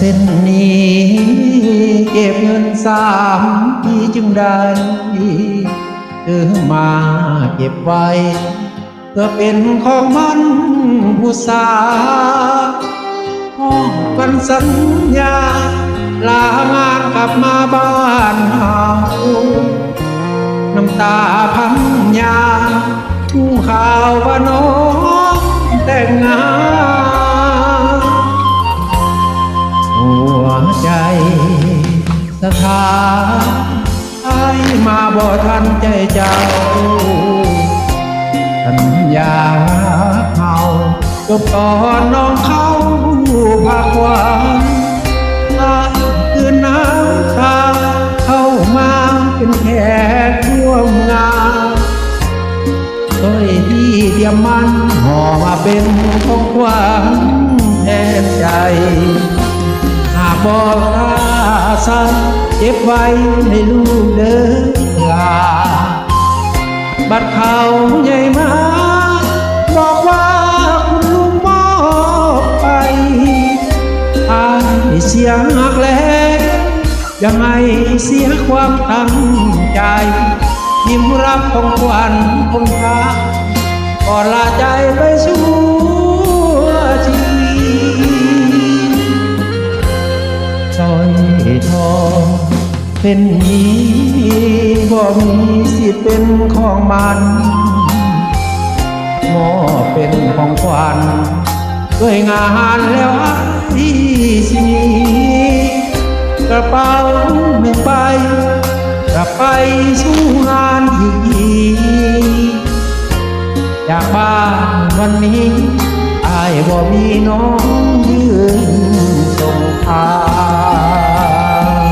ส้นนี้เก็บเงิน3 ปีจึงได้ซื้อมาเก็บไว้เพื่อเป็นของมันผู้สาวห้องกันสัญญาลางานกลับมาบ้านเฮาน้ำตาพังยาผู้ข่าวว่าน้องแต่งงานหัวใจสถานไอ้มาบ่ทันใจเจ้าสัญญาเขาจบตอนน้องเขาพักหวานคืนน้ำตาเข้ามาเป็นแขกร่วมงานโดยที่เดียมมันห่อมาเป็นของขวัญแทนใจหากบอกลาสันเก็บไว้ให้ลูกเดินลาบัดเขาใหญ่มาบอกว่าคุณลุงมอบไปอายเสียหักแลกยังไงเสียความตั้งใจยิ้มรับของขวัญคนพาก่อนลาใจไปชั่วชีสร้อยทองเป็นนี้บ่มีสิทธิ์เป็นของมันมอบเป็นของขวัญด้วยงานแล้วที่สิมีกระเป๋า1 ใบกลับไปสู่งานอีกจากบ้านวันนี้อายบ่มีน้อง